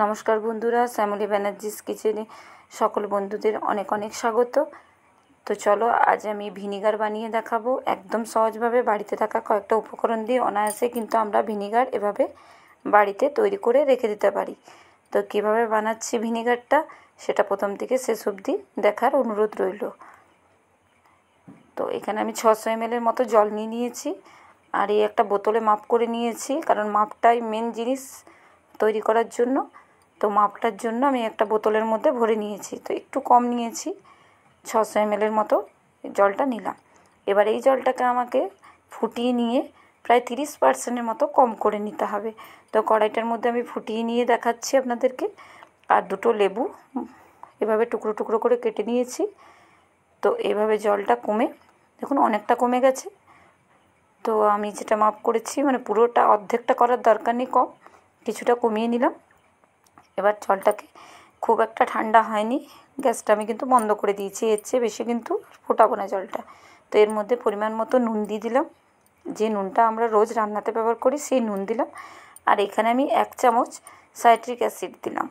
নমস্কার বন্ধুরা, শ্যামলী ব্যানার্জিস কিচেনে সকল বন্ধুদের অনেক অনেক স্বাগত। তো চলো আজ আমি ভিনিগার বানিয়ে দেখাবো একদম সহজভাবে। বাড়িতে থাকা কয়েকটা উপকরণ দিয়ে অনায়াসে কিন্তু আমরা ভিনিগার এভাবে বাড়িতে তৈরি করে রেখে দিতে পারি। তো কিভাবে বানাচ্ছি ভিনিগারটা সেটা প্রথম থেকে শেষ অবধি দেখার অনুরোধ রইল। তো এখানে আমি 600 ml মতো জল নিয়েছি, আর এই একটা বোতলে মাপ করে নিয়েছি, কারণ মাপটাই মেন জিনিস তৈরি করার জন্য। তো মাপটার জন্য আমি একটা বোতলের মধ্যে ভরে নিয়েছি, তো একটু কম নিয়েছি, 600 ml মতো জলটা নিলাম। এবার এই জলটাকে আমাকে ফুটিয়ে নিয়ে প্রায় 30% মতো কম করে নিতে হবে। তো কড়াইটার মধ্যে আমি ফুটিয়ে নিয়ে দেখাচ্ছি আপনাদেরকে। আর দুটো লেবু এভাবে টুকরো টুকরো করে কেটে নিয়েছি। তো এভাবে জলটা কমে দেখুন অনেকটা কমে গেছে। তো আমি যেটা মাপ করেছি মানে পুরোটা অর্ধেকটা করার দরকার নেই, কম কিছুটা কমিয়ে নিলাম। এবার জলটাকে খুব একটা ঠান্ডা হয়নি, গ্যাসটা আমি কিন্তু বন্ধ করে দিয়েছি, এর চেয়ে বেশি কিন্তু ফোটাবো না জলটা। তো এর মধ্যে পরিমাণ মতো নুন দিয়ে দিলাম, যে নুনটা আমরা রোজ রান্নাতে ব্যবহার করি সেই নুন দিলাম। আর এখানে আমি 1 চামচ সাইট্রিক অ্যাসিড দিলাম।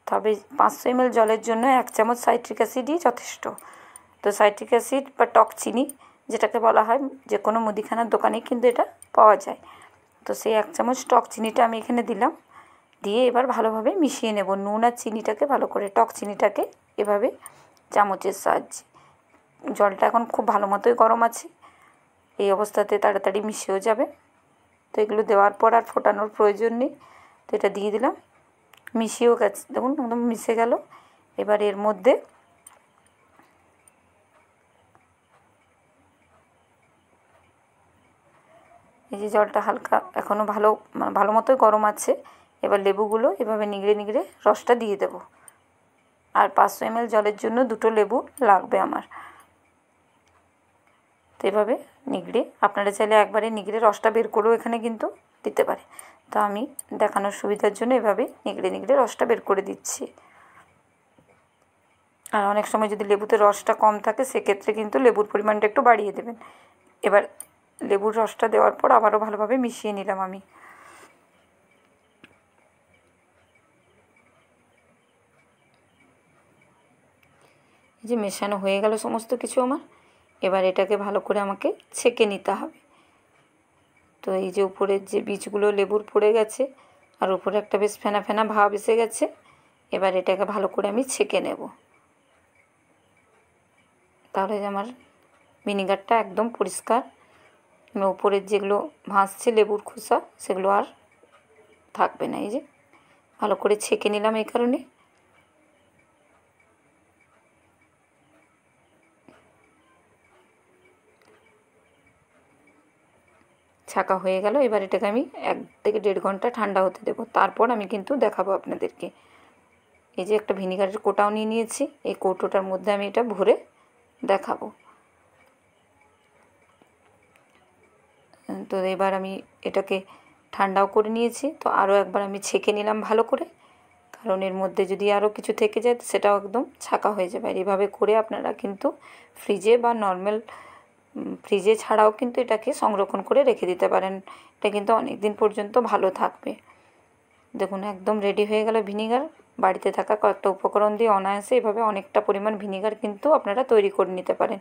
তবে 500 ml জলের জন্য 1 চামচ সাইট্রিক অ্যাসিডই যথেষ্ট। তো সাইট্রিক অ্যাসিড বা টক চিনি যেটাকে বলা হয়, যে কোনো মুদিখানার দোকানেই কিন্তু এটা পাওয়া যায়। তো সেই 1 চামচ টক চিনিটা আমি এখানে দিলাম, দিয়ে এবার ভালোভাবে মিশিয়ে নেব নুন আর চিনিটাকে ভালো করে, টক চিনিটাকে এভাবে চামচের সাহায্যে। জলটা এখন খুব ভালো মতোই গরম আছে, এই অবস্থাতে তাড়াতাড়ি মিশেও যাবে। তো এগুলো দেওয়ার পর আর ফোটানোর প্রয়োজন নেই। তো এটা দিয়ে দিলাম, মিশিয়েও গেছে, দেখুন একদম মিশে গেল। এবার এর মধ্যে এই যে জলটা হালকা এখনও ভালো মতোই গরম আছে। এবার লেবুগুলো এভাবে নিগড়ে নিগড়ে রসটা দিয়ে দেব। আর 500 ml জলের জন্য 2টো লেবু লাগবে আমার। তো এভাবে নিগড়ে, আপনারা চাইলে একবারে নিগড়ে রসটা বের করেও এখানে কিন্তু দিতে পারে। তো আমি দেখানোর সুবিধার জন্য এভাবে নিগড়ে নিগড়ে রসটা বের করে দিচ্ছি। আর অনেক সময় যদি লেবুতে রসটা কম থাকে সেক্ষেত্রে কিন্তু লেবুর পরিমাণটা একটু বাড়িয়ে দেবেন। এবার লেবুর রসটা দেওয়ার পর আবারও ভালোভাবে মিশিয়ে নিলাম আমি। এই যে মেশানো হয়ে গেল সমস্ত কিছু আমার। এবার এটাকে ভালো করে আমাকে ছেঁকে নিতে হবে। তো এই যে উপরের যে বীজগুলো লেবুর পড়ে গেছে আর উপরে একটা বেশ ফেনা ফেনা ভাব এসে গেছে, এবার এটাকে ভালো করে আমি ছেঁকে নেব। তাহলে আমার ভিনিগারটা একদম পরিষ্কার, উপরের যেগুলো ভাসছে লেবুর খোসা সেগুলো আর থাকবে না। এই যে ভালো করে ছেঁকে নিলাম, এই কারণে। ছাঁকা হয়ে গেল। এবার এটাকে আমি 1 থেকে 1.5 ঘন্টা ঠান্ডা হতে দেবো, তারপর আমি কিন্তু দেখাবো আপনাদেরকে। এই যে একটা ভিনিগারের কৌটাও নিয়ে নিয়েছি, এই কৌটোটার মধ্যে আমি এটা ভরে দেখাবো। তো এবার আমি এটাকে ঠান্ডাও করে নিয়েছি। তো আরও একবার আমি ছেঁকে নিলাম ভালো করে, কারণ এর মধ্যে যদি আরও কিছু থেকে যায় সেটাও একদম ছাঁকা হয়ে যাবে। আর এভাবে করে আপনারা কিন্তু ফ্রিজে বা নর্মাল ফ্রিজে ছাড়াও কিন্তু এটাকে সংরক্ষণ করে রেখে দিতে পারেন। এটা কিন্তু অনেক দিন পর্যন্ত ভালো থাকবে। দেখুন একদম রেডি হয়ে গেল ভিনিগার। বাড়িতে থাকা কয়েকটা উপকরণ দিয়ে অনায়াসে এভাবে অনেকটা পরিমাণ ভিনিগার কিন্তু আপনারা তৈরি করে নিতে পারেন।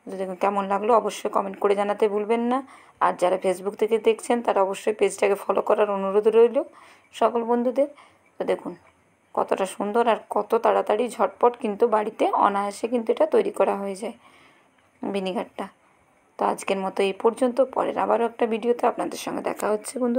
দেখুন কেমন লাগলো অবশ্যই কমেন্ট করে জানাতে ভুলবেন না। আর যারা ফেসবুক থেকে দেখছেন তারা অবশ্যই পেজটাকে ফলো করার অনুরোধ রইল সকল বন্ধুদের। তো দেখুন কতটা সুন্দর আর কত তাড়াতাড়ি ঝটপট কিন্তু বাড়িতে অনায়াসে কিন্তু এটা তৈরি করা হয়ে যায় ভিনিগারটা। তো আজকের মতো এই পর্যন্ত, পরের আবারও একটা ভিডিওতে আপনাদের সঙ্গে দেখা হচ্ছে বন্ধু।